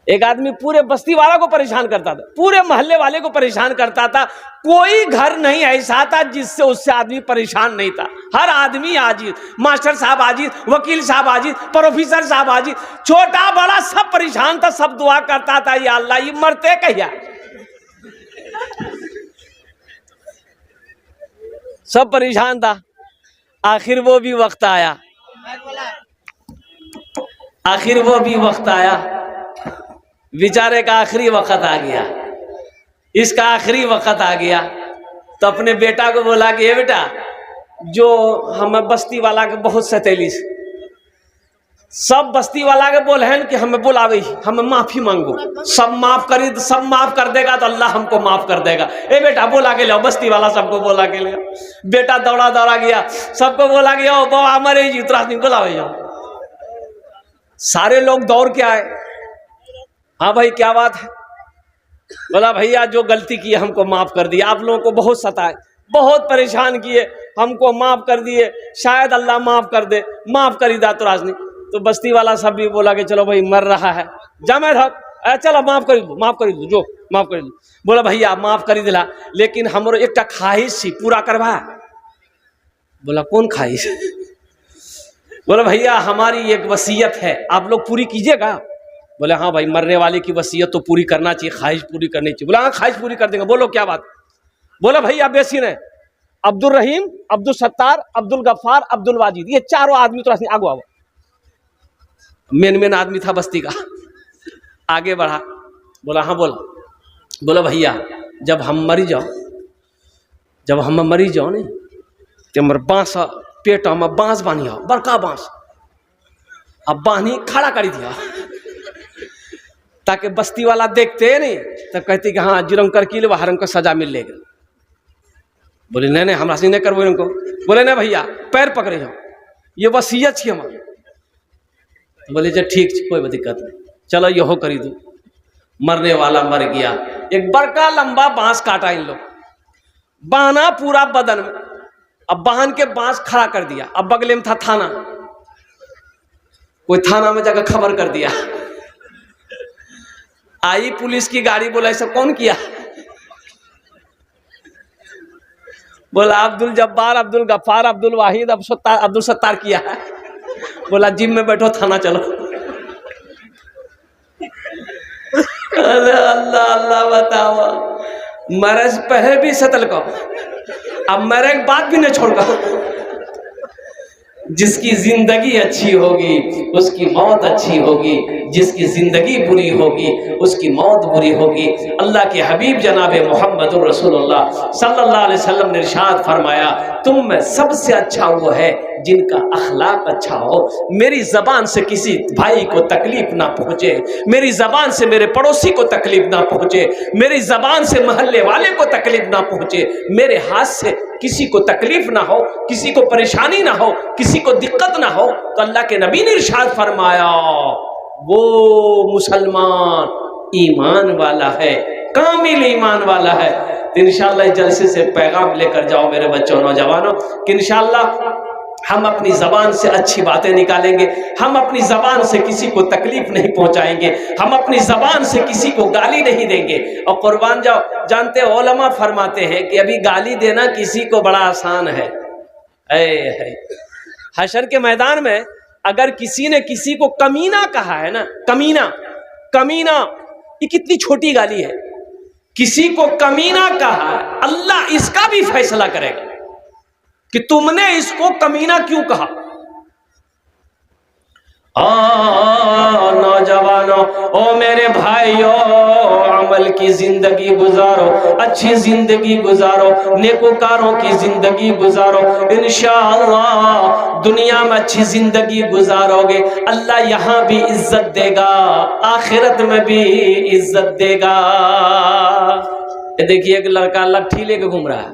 एक आदमी पूरे बस्ती वाला को परेशान करता था, पूरे मोहल्ले वाले को परेशान करता था। कोई घर नहीं ऐसा था जिससे उससे आदमी परेशान नहीं था। हर आदमी आजिज, मास्टर साहब आजिज, वकील साहब आजिज, प्रोफेसर साहब आजिज, छोटा बड़ा सब परेशान था। सब दुआ करता था, या अल्लाह ये मरते कहिया। सब परेशान था। आखिर वो भी वक्त आया, आखिर वो भी वक्त आया। बेचारे का आखिरी वक्त आ गया, इसका आखिरी वक्त आ गया। तो अपने बेटा को बोला कि ये बेटा, जो हमें बस्ती वाला के बहुत सतेली, सब बस्ती वाला के बोल हैं कि हमें बुलावे, हमें माफी मांगो, सब माफ करी, सब माफ कर देगा तो अल्लाह हमको माफ कर देगा। ए बेटा बोला के लो, बस्ती वाला सबको बोला के ले। बेटा दौड़ा दौड़ा गया, सबको बोला गया बाबा हमारे जी तुरा नहीं बुलावे जाओ। सारे लोग दौड़ के आए। हाँ भाई क्या बात है? बोला भैया जो गलती की हमको माफ कर दिया, आप लोगों को बहुत सताए, बहुत परेशान किए, हमको माफ कर दिए, शायद अल्लाह माफ कर दे, माफ करी दा तो राजनी। तो बस्ती वाला सब भी बोला कि चलो भाई मर रहा है, जा मैं चलो माफ कर दो, माफ कर दो, जो माफ कर दो। बोला भैया माफ करी दिला, लेकिन हमारो एक ख्वाहिश थी, पूरा करवा। बोला कौन ख्वाहिश? बोला भैया हमारी एक वसीयत है, आप लोग पूरी कीजिएगा। बोले हाँ भाई, मरने वाले की वसीयत तो पूरी करना चाहिए, ख्वाहिश पूरी करनी चाहिए। बोला हाँ ख्वाहिश पूरी कर देंगे, बोलो क्या बात। बोला भैया बेसिन है, अब्दुल रहीम, अब्दुल सत्तार, अब्दुल गफ्फार, अब्दुल वाजिद, ये चारों आदमी तो आगो आओ। मेन आदमी था बस्ती का, आगे बढ़ा। बोला हाँ बोला। बोला भैया जब हम मरी जाओ, जब हम मरी जाओ नहीं तो मर बांस पेट में बांस बांधिया, बड़का बांस, अब बांधी खड़ा कर दिया, ताकि बस्ती वाला देखते नहीं तो कहती कि हाँ जुर्म कर की हर हमको सजा मिल लेगा। बोले नहीं हमरा से नहीं करबो इनको। बोले नहीं भैया पैर पकड़े जाओ, ये वसीयत छी हमारी। बोले जो ठीक कोई दिक्कत नहीं, चलो यहो करी दो। मरने वाला मर गया, एक बड़का लंबा बांस काटा इन लोग, बांधा पूरा बदन में। अब बांध के बांस खड़ा कर दिया। अब बगले में था थाना, कोई थाना में जाकर खबर कर दिया। आई पुलिस की गाड़ी, बोला ऐसा कौन किया? बोला अब्दुल जब्बार, अब्दुल गफ्फार, अब्दुल वाहिद, अब्दुल सत्तार किया है। बोला जिम में बैठो, थाना चलो। अरे अल्लाह अल्लाह बताओ, मरे से पहले भी सतल को, अब मरे के बाद भी नहीं छोड़कर। जिसकी जिंदगी अच्छी होगी उसकी मौत अच्छी होगी, जिसकी जिंदगी बुरी होगी उसकी मौत बुरी होगी। अल्लाह के हबीब जनाबे मोहम्मदुर रसूलुल्लाह सल्लल्लाहु अलैहि वसल्लम ने इरशाद फरमाया, तुम में सबसे अच्छा वो है जिनका अखलाक अच्छा हो। मेरी जबान से किसी भाई को तकलीफ ना पहुंचे, मेरी जबान से मेरे पड़ोसी को तकलीफ ना पहुंचे, मेरी जबान से मोहल्ले वाले को तकलीफ ना पहुंचे, मेरे हाथ से किसी को तकलीफ ना हो, किसी को परेशानी ना हो, किसी को दिक्कत ना हो। तो अल्लाह के नबी ने इरशाद फरमाया, वो मुसलमान ईमान वाला है, कामिल ईमान वाला है। तो इंशाअल्लाह इस जलसे से पैगाम लेकर जाओ मेरे बच्चों, नौजवानों, कि इंशाअल्लाह हम अपनी ज़बान से अच्छी बातें निकालेंगे, हम अपनी ज़बान से किसी को तकलीफ नहीं पहुंचाएंगे, हम अपनी ज़बान से किसी को गाली नहीं देंगे। और कुर्बान जाओ, जानते हो उलमा फरमाते हैं कि अभी गाली देना किसी को बड़ा आसान है। हशर के मैदान में अगर किसी ने किसी को कमीना कहा है ना, कमीना, कमीना ये कितनी छोटी गाली है। किसी को कमीना कहा, अल्लाह इसका भी फैसला करेगा कि तुमने इसको कमीना क्यों कहा। नौजवानों, ओ मेरे भाइयों, अमल की जिंदगी गुजारो, अच्छी जिंदगी गुजारो, नेकोकारों की जिंदगी गुजारो। इंशाअल्लाह दुनिया में अच्छी जिंदगी गुजारोगे, अल्लाह यहाँ भी इज्जत देगा, आखिरत में भी इज्जत देगा। देखिए एक लड़का लट्ठी लेके घूम रहा है,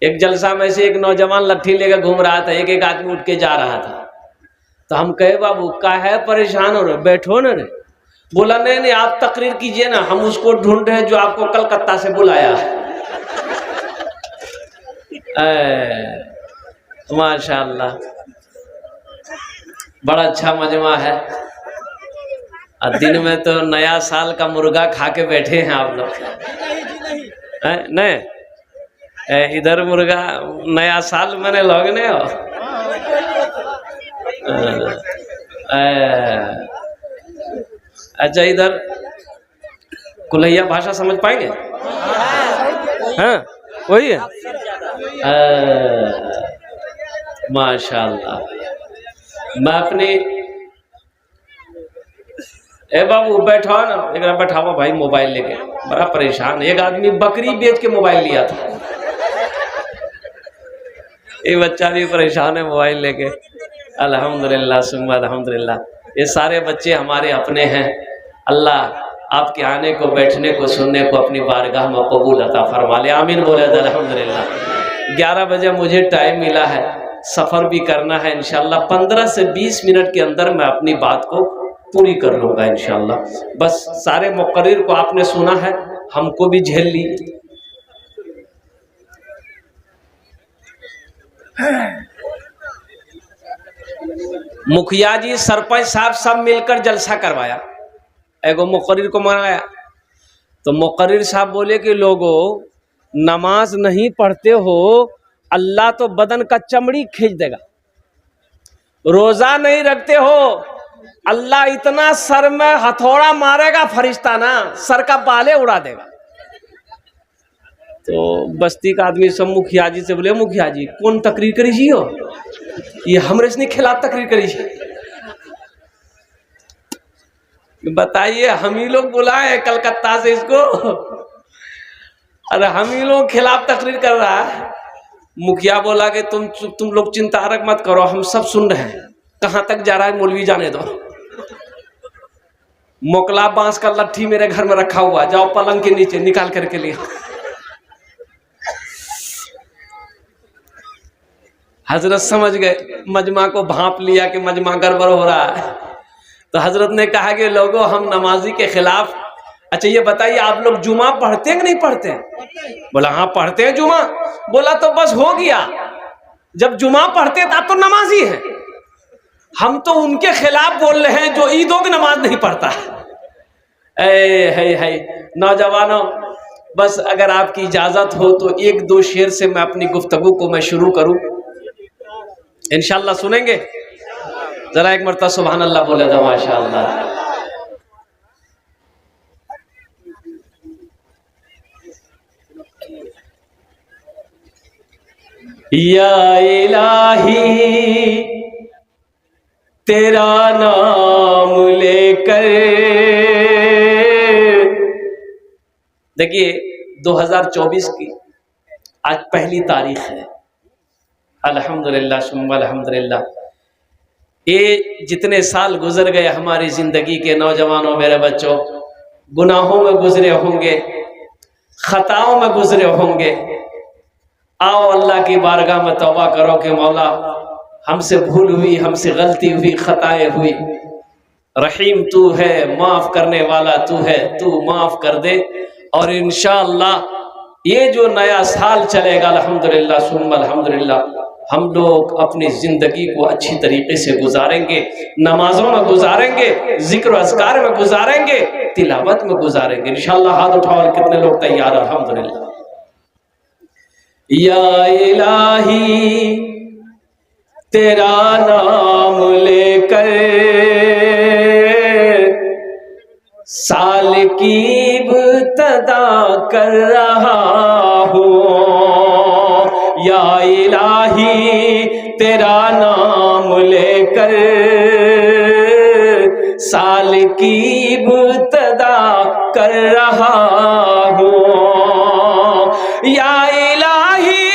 एक जलसा में से एक नौजवान लट्ठी लेकर घूम रहा था, एक आदमी उठ के जा रहा था। तो हम कहे बाबू का है, परेशान हो रहे, बैठो ना रे। बोला नहीं नहीं आप तकरीर कीजिए ना, हम उसको ढूंढ रहे हैं जो आपको कलकत्ता से बुलाया। माशाअल्लाह बड़ा अच्छा मजमा है। और दिन में तो नया साल का मुर्गा खा के बैठे हैं आप लोग। नहीं, इधर मुर्गा नया साल मैंने लोग ने हो। अच्छा, इधर कुल्हैया भाषा समझ पाएंगे? हाँ, वही है। माशाल्लाह। मैं अपनी ए बाबू बैठा ना, एक बैठावा भाई मोबाइल लेके, बड़ा परेशान। एक आदमी बकरी बेच के मोबाइल लिया था, ये बच्चा भी परेशान है मोबाइल लेके। अल्हम्दुलिल्लाह सुम्मा अल्हम्दुलिल्लाह, ये सारे बच्चे हमारे अपने हैं। अल्लाह आपके आने को, बैठने को, सुनने को अपनी बारगाह में कबूल अता फरमा ले। आमीन बोले अल्हम्दुलिल्लाह। 11 बजे मुझे टाइम मिला है, सफ़र भी करना है इंशाल्लाह। 15 से 20 मिनट के अंदर मैं अपनी बात को पूरी कर लूँगा इंशाल्लाह। बस सारे मुक़र्रिर को आपने सुना है, हमको भी झेल ली। मुखिया जी, सरपंच साहब सब मिलकर जलसा करवाया, एगो मुक़र्रिर को मंगाया। तो मुक़र्रिर साहब बोले कि लोगों, नमाज नहीं पढ़ते हो, अल्लाह तो बदन का चमड़ी खींच देगा। रोज़ा नहीं रखते हो, अल्लाह इतना सर में हथौड़ा मारेगा फरिश्ता ना, सर का बाले उड़ा देगा। तो बस्ती का आदमी सब मुखिया जी से बोले, मुखिया जी कौन तकरीर करी जी हो, ये हमरे से खिलाफ तकरीर करी जी। बताइए, हम ही लोग बुलाए कलकत्ता से इसको, अरे हम ही लोग खिलाफ तकरीर कर रहा है। मुखिया बोला कि तुम लोग चिंता मत करो, हम सब सुन रहे हैं, कहाँ तक जा रहा है मौलवी जाने दो। मोकला बांस का लट्ठी मेरे घर में रखा हुआ, जाओ पलंग के नीचे निकाल करके लिए। हजरत समझ गए, मजमा को भांप लिया कि मजमा गड़बड़ हो रहा है। तो हजरत ने कहा कि लोगों, हम नमाजी के खिलाफ। अच्छा ये बताइए, आप लोग जुमा पढ़ते हैं कि नहीं पढ़ते हैं? बोला हाँ पढ़ते हैं जुमा। बोला तो बस हो गया, जब जुमा पढ़ते हैं तब तो नमाजी है। हम तो उनके खिलाफ बोल रहे हैं जो ईदों की नमाज नहीं पढ़ता है। नौजवानों, बस अगर आपकी इजाजत हो तो 1-2 शेर से मैं अपनी गुफ्तगू को मैं शुरू करूं, इंशाल्लाह सुनेंगे। जरा एक मरतबा सुभान अल्लाह बोले दो, माशाअल्लाह। या इलाही तेरा नाम लेकर। देखिए 2024 की आज पहली तारीख है। अल्हम्दुलिल्लाह सुम्मा अल्हम्दुलिल्लाह। ये जितने साल गुजर गए हमारी जिंदगी के, नौजवानों मेरे बच्चों, गुनाहों में गुजरे होंगे, खताओं में गुजरे होंगे। आओ अल्लाह की बारगाह में तौबा करो कि मौला हमसे भूल हुई, हमसे गलती हुई, खताएं हुई। रहीम तू है, माफ करने वाला तू है, तू माफ कर दे। और इंशाअल्लाह ये जो नया साल चलेगा, अल्हम्दुलिल्लाह सुम्मा अल्हम्दुलिल्लाह, हम लोग अपनी जिंदगी को अच्छी तरीके से गुजारेंगे, नमाजों में गुजारेंगे, जिक्र अज़कार में गुजारेंगे, तिलावत में गुजारेंगे इंशाअल्लाह। हाथ उठाओ, और कितने लोग तैयार? अल्हम्दुलिल्लाह। या इलाही तेरा नाम लेकर साल की इब्तिदा कर रहा हूँ। या इलाही तेरा नाम लेकर साल की इब्तिदा कर रहा हूँ। या इलाही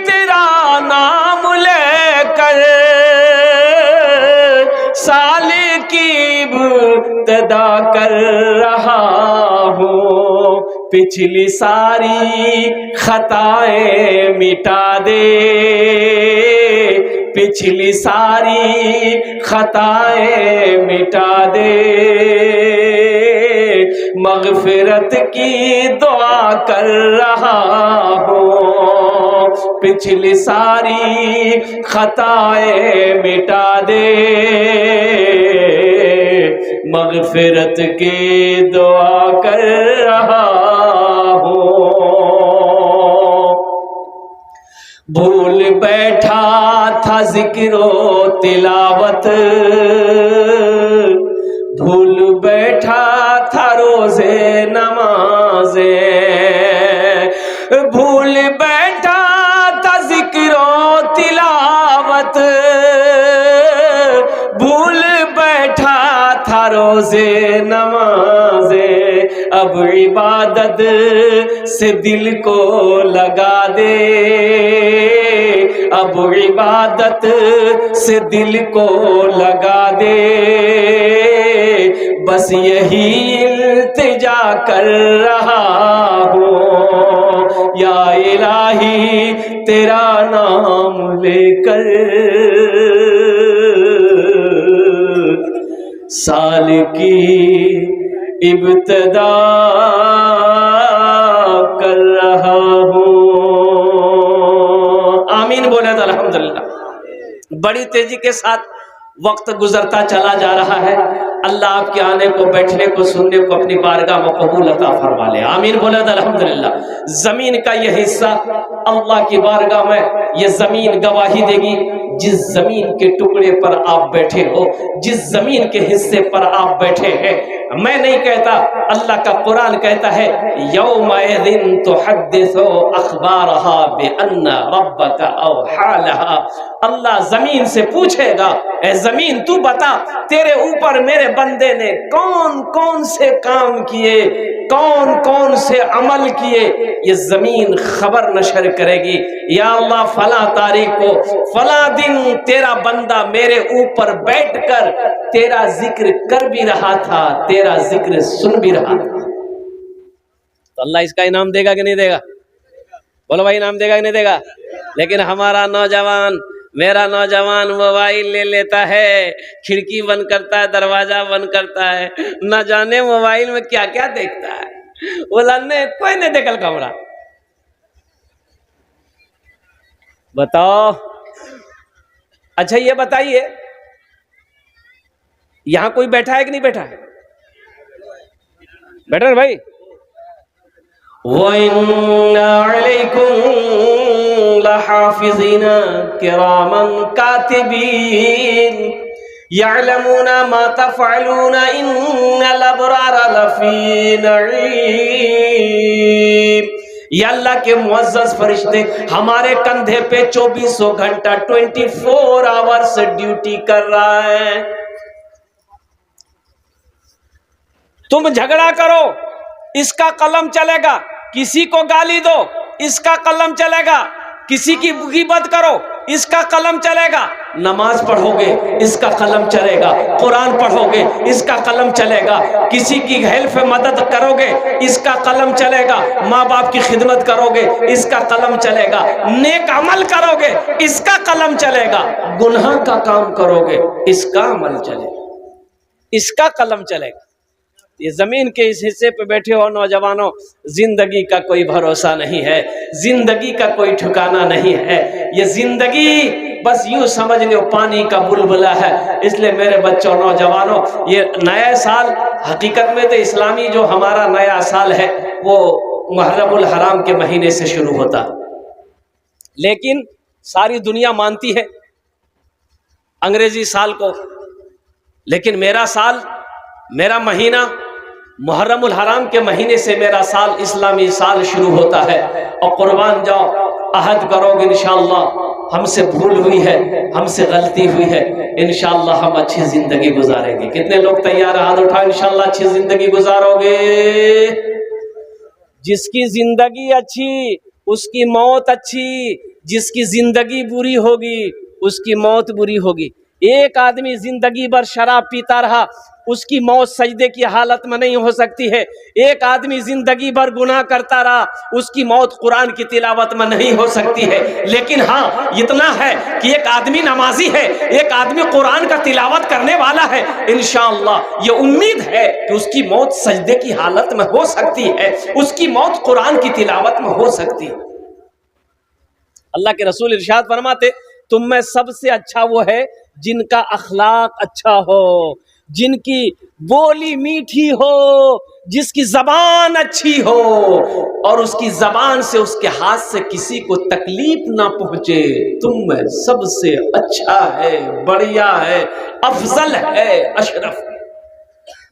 तेरा नाम लेकर साल की इब्तिदा कर रहा हूँ। पिछली सारी खताएं मिटा दे, पिछली सारी खताएं मिटा दे। मगफिरत की दुआ कर रहा हूँ। पिछली सारी खताएं मिटा दे, मगफिरत की दुआ कर रहा हूँ। भूल बैठा था जिक्रो तिलावत, भूल बैठा था रोजे नमाजे, भूल बैठा था जिक्रो तिलावत, भूल बैठा था रोजे नमाजे। अब इबादत से दिल को लगा दे, अब इबादत से दिल को लगा दे, बस यही इल्तिजा कर रहा हूँ। या इलाही तेरा नाम लेकर साल की इब्तिदा कर रहा हूँ। आमीन बोले तो अल्हम्दुलिल्लाह। बड़ी तेजी के साथ वक्त गुजरता चला जा रहा है। अल्लाह आपके आने को, बैठने को, सुनने को अपनी बारगाह में कबूल अता फरमा ले। आमीन बोले तो अल्हम्दुलिल्लाह। जमीन का यह हिस्सा अल्लाह की बारगाह में, यह जमीन गवाही देगी। जिस जमीन के टुकड़े पर आप बैठे हो, जिस जमीन के हिस्से पर आप बैठे हैं, मैं नहीं कहता, अल्लाह का कुरान कहता है, यौमइज़िन तुहद्दिसु अखबारहा बिअन्ना रब्बका औहालहा। अल्लाह जमीन से पूछेगा, ए जमीन तू बता, तेरे ऊपर मेरे बंदे ने कौन कौन से काम किए, कौन कौन से अमल किए। ये जमीन खबर नशर करेगी, या अल्लाह फला तारीख को, फला दिन तेरा बंदा मेरे ऊपर बैठकर तेरा जिक्र कर भी रहा था, तेरा जिक्र सुन भी रहा था। तो अल्लाह इसका इनाम देगा कि नहीं देगा? बोलो भाई, इनाम देगा कि नहीं देगा? लेकिन हमारा नौजवान, मेरा नौजवान मोबाइल ले लेता है, खिड़की बंद करता है, दरवाजा बंद करता है, न जाने मोबाइल में क्या क्या देखता है। बोला ने कोई नहीं देखल कमरा। बताओ, अच्छा ये बताइए, यहां कोई बैठा है कि नहीं बैठा है? बैठा है भाई। वइन्ना अलैकुम लहाफिज़ीन किरामन कातिबीन यअलमूना मा तफ़अलून इन्नल अबरारा लफ़ी नईम। या अल्लाह के मुअज़्ज़ज़ फरिश्ते हमारे कंधे पे 24 घंटा 24 आवर्स ड्यूटी कर रहा है। तुम झगड़ा करो, इसका कलम चलेगा। किसी को गाली दो, इसका कलम चलेगा। किसी की ग़ीबत करो, इसका कलम चलेगा। नमाज पढ़ोगे, इसका कलम चलेगा। कुरान पढ़ोगे, इसका कलम चलेगा। किसी की हेल्प मदद करोगे, इसका कलम चलेगा। माँ बाप की खिदमत करोगे, इसका कलम चलेगा। नेक अमल करोगे, इसका कलम चलेगा। गुनाह का काम करोगे, इसका अमल चलेगा, इसका कलम चलेगा। ये जमीन के इस हिस्से पे बैठे हो नौजवानों, जिंदगी का कोई भरोसा नहीं है, जिंदगी का कोई ठिकाना नहीं है। ये जिंदगी बस यूं समझ लो पानी का बुलबुला है। इसलिए मेरे बच्चों, नौजवानों, ये नया साल हकीकत में तो इस्लामी जो हमारा नया साल है वो मुहर्रमुल हराम के महीने से शुरू होता, लेकिन सारी दुनिया मानती है अंग्रेजी साल को। लेकिन मेरा साल, मेरा महीना मुहर्रमुल हराम के महीने से मेरा साल, इस्लामी साल शुरू होता है। और कुर्बान जाओ, अहद करोगे इंशाअल्लाह, हमसे भूल हुई है, हमसे गलती हुई है, इंशाअल्लाह हम अच्छी जिंदगी गुजारेंगे। कितने लोग तैयार हाथ उठाओ, इंशाअल्लाह अच्छी जिंदगी गुजारोगे। जिसकी जिंदगी अच्छी उसकी मौत अच्छी, जिसकी जिंदगी बुरी होगी उसकी मौत बुरी होगी। एक आदमी जिंदगी भर शराब पीता रहा, उसकी मौत सजदे की हालत में नहीं हो सकती है। एक आदमी जिंदगी भर गुनाह करता रहा, उसकी मौत कुरान की तिलावत में नहीं हो सकती है। लेकिन हाँ, इतना है कि एक आदमी नमाजी है, एक आदमी कुरान का तिलावत करने वाला है, इंशाअल्लाह ये उम्मीद है कि उसकी मौत सजदे की हालत में हो सकती है, उसकी मौत कुरान की तिलावत में हो सकती है। अल्लाह के रसूल इरशाद फरमाते, तुम में सबसे अच्छा वो है जिनका अखलाक अच्छा हो, जिनकी बोली मीठी हो, जिसकी जबान अच्छी हो और उसकी जबान से, उसके हाथ से किसी को तकलीफ ना पहुंचे, तुम में सबसे अच्छा है, बढ़िया है, अफजल है, अशरफ है।